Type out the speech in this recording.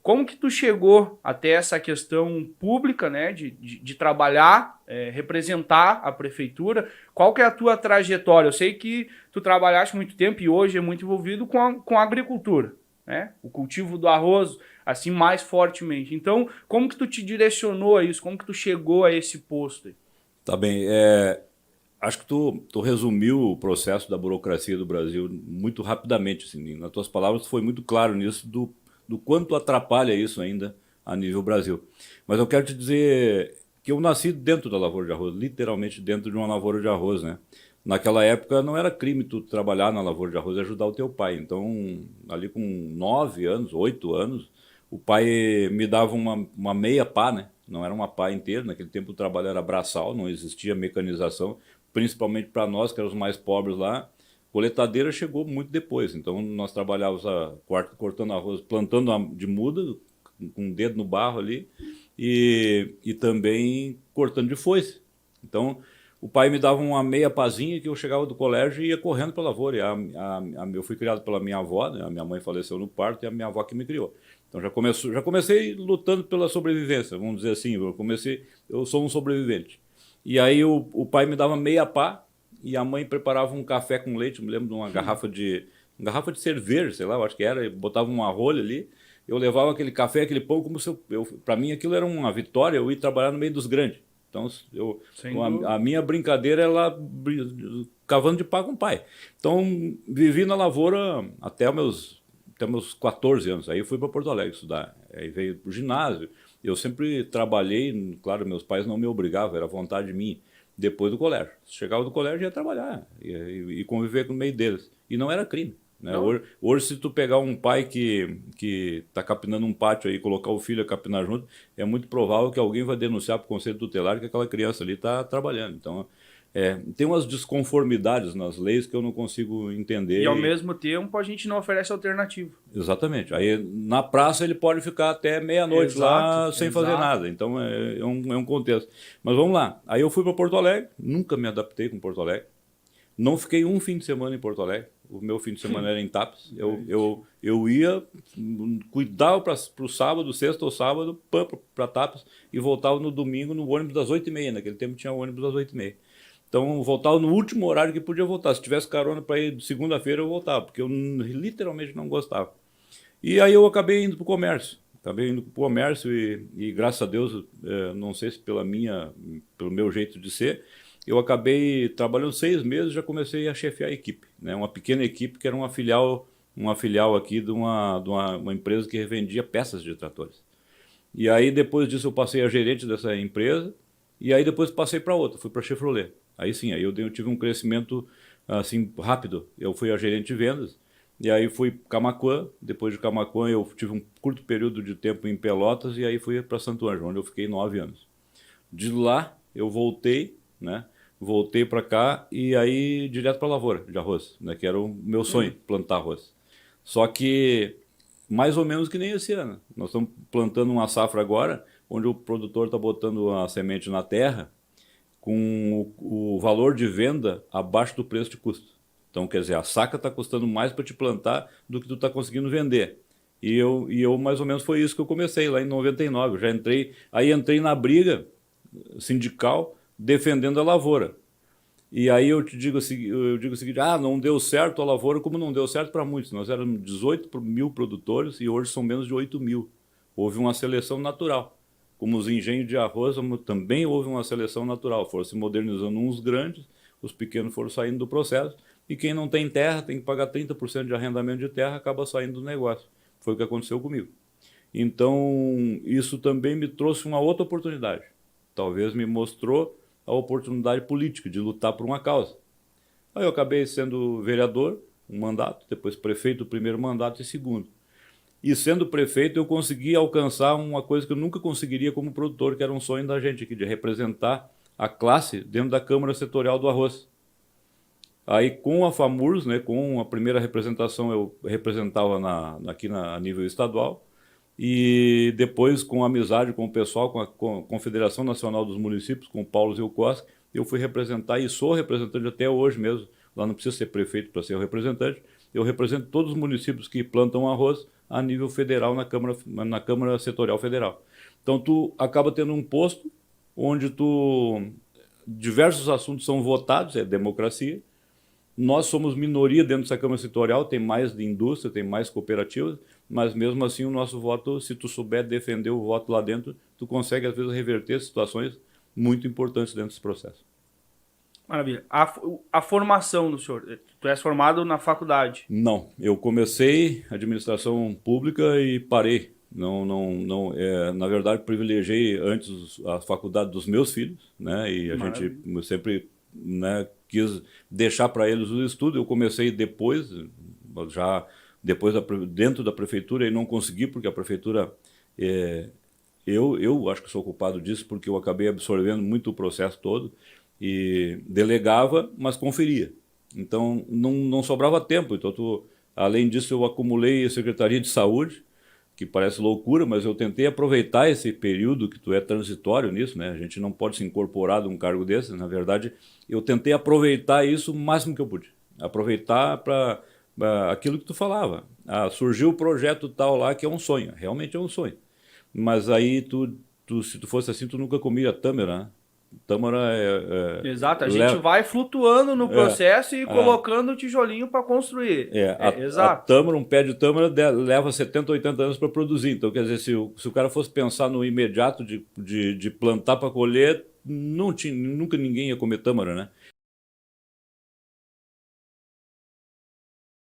como que tu chegou até essa questão pública, né, de trabalhar, representar a prefeitura? Qual que é a tua trajetória? Eu sei que tu trabalhaste muito tempo e hoje é muito envolvido com a agricultura, né? O cultivo do arroz, assim, mais fortemente. Então, como que tu te direcionou a isso? Como que tu chegou a esse posto aí? Tá bem. Acho que tu resumiu o processo da burocracia do Brasil muito rapidamente. Assim, nas tuas palavras, tu foi muito claro nisso do quanto atrapalha isso ainda a nível Brasil. Mas eu quero te dizer que eu nasci dentro da lavoura de arroz, literalmente dentro de uma lavoura de arroz, né? Naquela época não era crime tu trabalhar na lavoura de arroz e ajudar o teu pai. Então, ali com 9 anos, 8 anos, o pai me dava uma meia pá, né? Não era uma pá inteira. Naquele tempo o trabalho era braçal, não existia mecanização, principalmente para nós que éramos os mais pobres lá. Coletadeira chegou muito depois. Então nós trabalhávamos cortando arroz, plantando de muda, com o dedo no barro ali, e também cortando de foice. Então o pai me dava uma meia pazinha que eu chegava do colégio e ia correndo para a lavoura. Eu fui criado pela minha avó, né? A minha mãe faleceu no parto e a minha avó que me criou. Então já comecei lutando pela sobrevivência, vamos dizer assim. Eu sou um sobrevivente. E aí o pai me dava meia pá e a mãe preparava um café com leite. Eu me lembro de uma garrafa de cerveja, sei lá, eu acho que era. Botava uma rolha ali. Eu levava aquele café, aquele pão como se para mim aquilo era uma vitória. Eu ia trabalhar no meio dos grandes. Então Sem dúvida. a minha brincadeira era lá cavando de pá com o pai. Então vivi na lavoura até meus 14 anos. Aí eu fui para Porto Alegre estudar. Aí veio para o ginásio. Eu sempre trabalhei, claro, meus pais não me obrigavam, era vontade minha, depois do colégio. Chegava do colégio ia trabalhar e conviver no meio deles. E não era crime. Né? Não? Hoje, se tu pegar um pai que está capinando um pátio aí e colocar o filho a capinar junto, é muito provável que alguém vai denunciar para o conselho tutelar que aquela criança ali está trabalhando. Então, tem umas desconformidades nas leis que eu não consigo E ao entender. mesmo tempo a gente não oferece alternativa. Exatamente. Aí na praça ele pode ficar até meia-noite Exato, lá sem fazer exato. nada. Então é um contexto. Mas vamos lá. Aí eu fui para Porto Alegre, nunca me adaptei com Porto Alegre. Não fiquei um fim de semana em Porto Alegre. O meu fim de semana era em Tapes. Eu ia, cuidava para o sábado, sexta ou sábado, para Tapes e voltava no domingo no ônibus das 8h30. Naquele tempo tinha ônibus das 8h30. Então eu voltava no último horário que podia voltar. Se tivesse carona para ir segunda-feira, eu voltava, porque eu literalmente não gostava. E aí eu acabei indo para o comércio. Acabei indo para o comércio e graças a Deus, não sei se pelo meu jeito de ser, eu acabei trabalhando 6 meses e já comecei a chefiar a equipe. Né? Uma pequena equipe que era uma filial aqui de uma empresa que revendia peças de tratores. E aí depois disso eu passei a gerente dessa empresa e aí depois passei para outra, fui para a Chevrolet. Aí sim, aí eu tive um crescimento assim rápido. Eu fui a gerente de vendas e aí fui Camaquã. Depois de Camaquã eu tive um curto período de tempo em Pelotas e aí fui para Santo Ângelo, onde eu fiquei 9 anos. De lá eu voltei, né? Voltei para cá e aí direto para a lavoura de arroz, né? Que era o meu sonho, plantar arroz. Só que mais ou menos que nem esse ano. Nós estamos plantando uma safra agora, onde o produtor está botando a semente na terra com o valor de venda abaixo do preço de custo. Então, quer dizer, a saca está custando mais para te plantar do que tu está conseguindo vender. E eu, mais ou menos, foi isso que eu comecei lá em 99. Eu já entrei na briga sindical defendendo a lavoura. E aí eu digo o seguinte, não deu certo a lavoura, como não deu certo para muitos. Nós éramos 18 mil produtores e hoje são menos de 8 mil. Houve uma seleção natural. Como os engenhos de arroz, também houve uma seleção natural. Foram se modernizando uns grandes, os pequenos foram saindo do processo, e quem não tem terra tem que pagar 30% de arrendamento de terra, acaba saindo do negócio. Foi o que aconteceu comigo. Então, isso também me trouxe uma outra oportunidade. Talvez me mostrou a oportunidade política de lutar por uma causa. Aí eu acabei sendo vereador, um mandato, depois prefeito, o primeiro mandato e segundo. E sendo prefeito, eu consegui alcançar uma coisa que eu nunca conseguiria como produtor, que era um sonho da gente aqui, de representar a classe dentro da Câmara Setorial do Arroz. Aí com a FAMURS, né, com a primeira representação, eu representava aqui a nível estadual, e depois, com amizade com o pessoal, com a Confederação Nacional dos Municípios, com o Paulo Zilkowski, eu fui representar e sou representante até hoje mesmo. Lá não precisa ser prefeito para ser o representante. eu represento todos os municípios que plantam arroz a nível federal na Câmara Setorial Federal. Então, tu acaba tendo um posto onde diversos assuntos são votados, é democracia. Nós somos minoria dentro dessa Câmara Setorial, tem mais de indústria, tem mais cooperativas, mas mesmo assim o nosso voto, se tu souber defender o voto lá dentro, tu consegue às vezes reverter situações muito importantes dentro desse processo. Maravilha. A formação do senhor, tu és formado na faculdade? Não, eu comecei administração pública e parei. Na verdade, privilegiei antes a faculdade dos meus filhos, né? E a gente sempre, né, quis deixar para eles o estudo. Eu comecei depois, dentro da prefeitura, e não consegui porque a prefeitura, eu acho que sou culpado disso porque eu acabei absorvendo muito o processo todo e delegava, mas conferia. Então não sobrava tempo. Então além disso, eu acumulei a Secretaria de Saúde, que parece loucura, mas eu tentei aproveitar esse período que tu é transitório nisso, né? A gente não pode se incorporar de um cargo desse. Na verdade, eu tentei aproveitar isso o máximo que eu pude. Aproveitar para aquilo que tu falava. Surgiu o projeto tal lá que é um sonho. Realmente é um sonho. Mas aí, se tu fosse assim, tu nunca comia tâmara, né? Tâmara Exato, a gente vai flutuando no processo e colocando o tijolinho para construir. A tâmara, um pé de tâmara leva 70, 80 anos para produzir. Então, quer dizer, se o cara fosse pensar no imediato de plantar para colher, nunca ninguém ia comer tâmara, né?